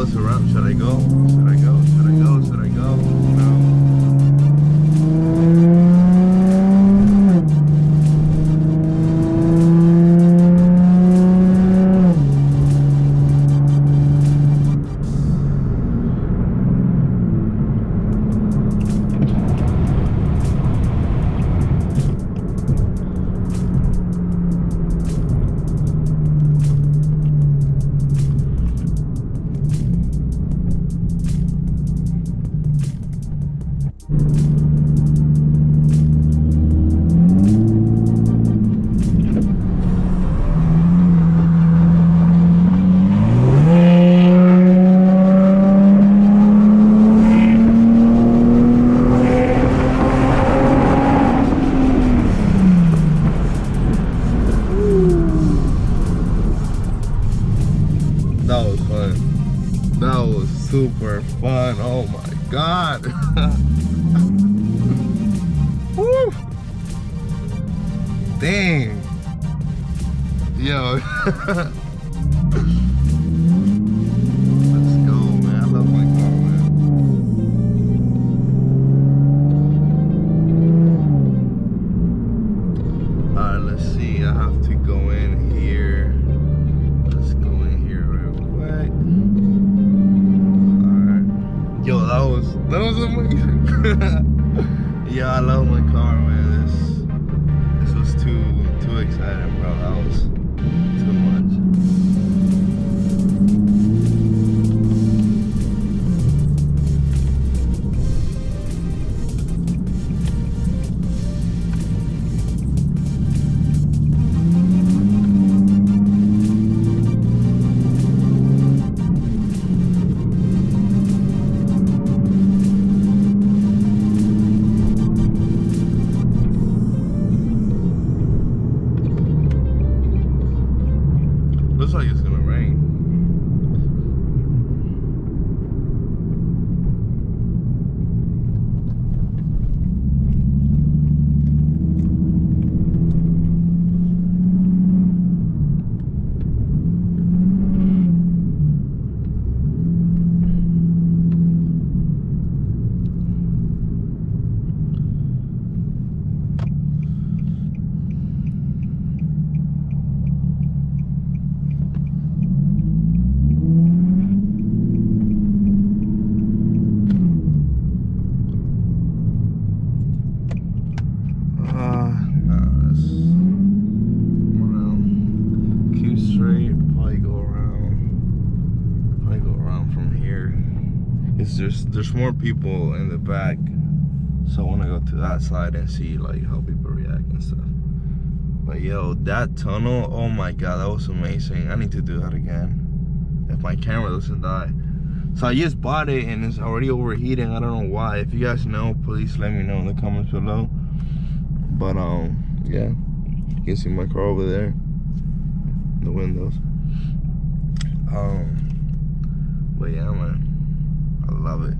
goes around. Should I go? Should I go? Should I go? Should I go? No. That was fun. That was super fun. Oh my God. Woo. Dang. Yo. Let's go, man. I love my car, man. Alright, let's see. I have to go in here. Let's go in here real quick. Alright. Yo, that was amazing. Yeah, I love my car, man. This was too exciting, bro. That was too much. Looks like it's gonna rain. There's more people in the back, so I want to go to that side and see like how people react and stuff. But yo, that tunnel, oh my God, that was amazing. I need to do that again if my camera doesn't die. So I just bought it and it's already overheating. I don't know why. If you guys know, please let me know in the comments below. But yeah, you can see my car over there, the windows. But yeah, man, I love it.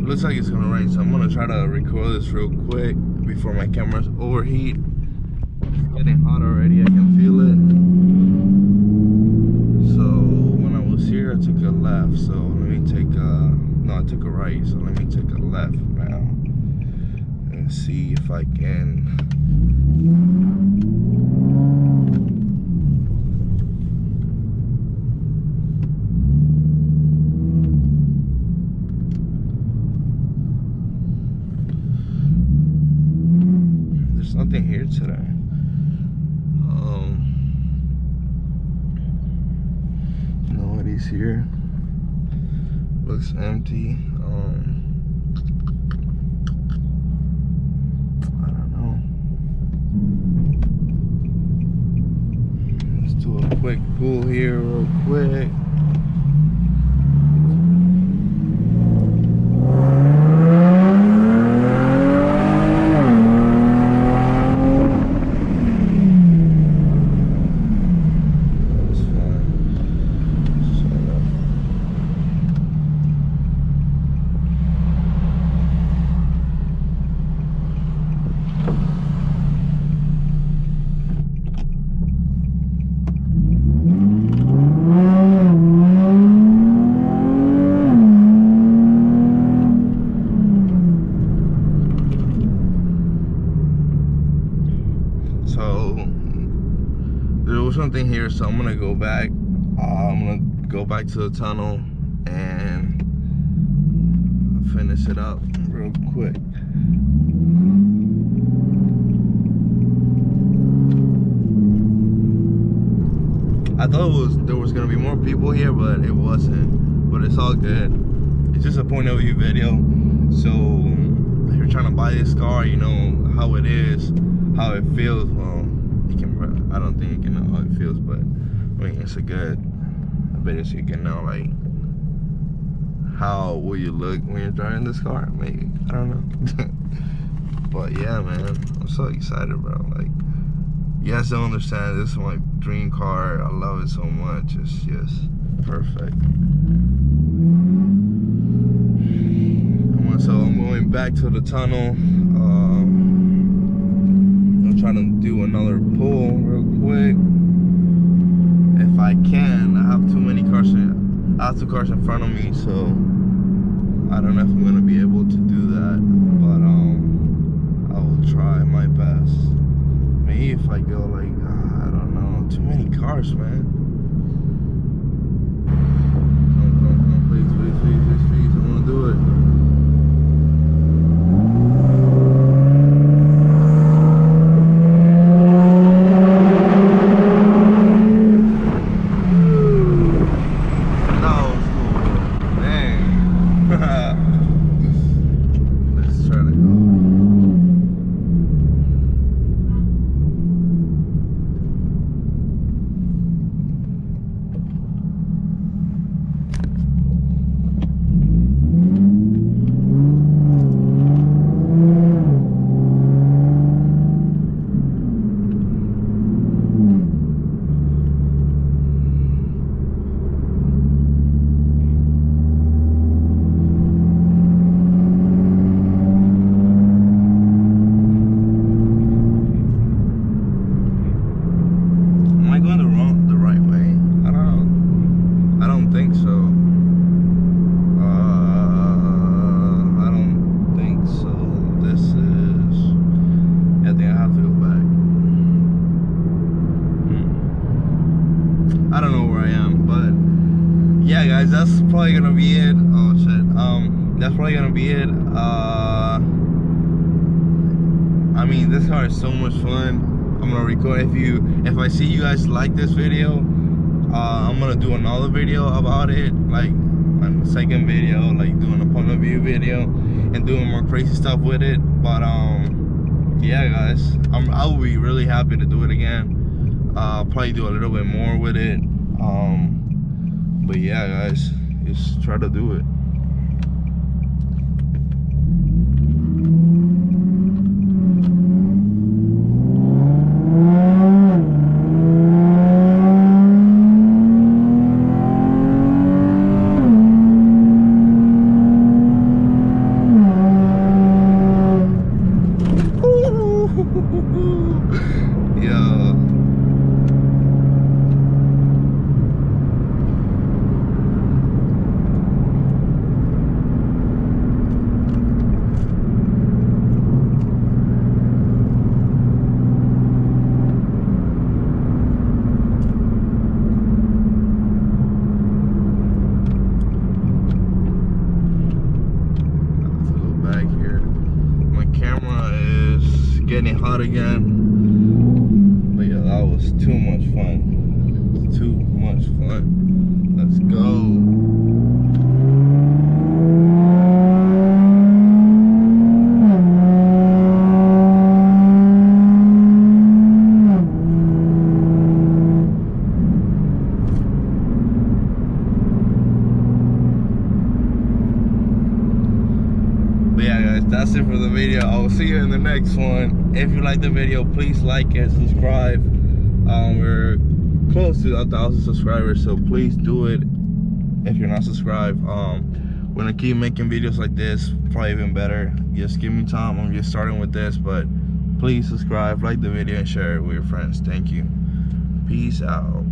Looks like it's gonna rain, so I'm gonna try to record this real quick before my camera's overheat. It's getting hot already, I can feel it. So when I was here, I took a left. So let me take no, I took a right. So let me take a left now and see if I can. Nothing here today. Nobody's here. Looks empty. I don't know. Let's do a quick pull here real quick. there was something here, so I'm gonna go back. I'm gonna go back to the tunnel and finish it up real quick. I thought there was gonna be more people here, but it wasn't. But it's all good. It's just a point of view video. So if you're trying to buy this car, you know how it is, how it feels. Well, you can. I don't think you can know how it feels, but I mean it's a good video, so you can know like how will you look when you're driving this car. Maybe, I don't know. But yeah, man, I'm so excited, bro. Like, you guys don't understand, this is my dream car. I love it so much. It's just perfect. So I'm going back to the tunnel. I'm trying to do another pull real quick. If I can, I have too many cars. I have 2 cars in front of me, so I don't know if I'm gonna be able to do that. But I will try my best. Maybe if I go like, I don't know, too many cars, man. Come, please, please, please, please, please, I wanna do it. I don't know where I am, but yeah, guys, that's probably gonna be it. Oh shit. That's probably gonna be it. I mean, this car is so much fun. I'm gonna record. If I see you guys like this video, I'm gonna do another video about it, like on the second video, like doing a point of view video and doing more crazy stuff with it. But yeah, guys, I'll be really happy to do it again. Probably do a little bit more with it. But yeah, guys, just try to do it. Getting hot again, but yeah, that was too much fun. Too much fun. Let's go. But yeah, guys, that's it for the video. I will see you in the next one. If you like the video, please like and subscribe. We're close to 1,000 subscribers, so please do it if you're not subscribed. We're gonna keep making videos like this, probably even better. Just give me time. I'm just starting with this, but please subscribe, like the video, and share it with your friends. Thank you. Peace out.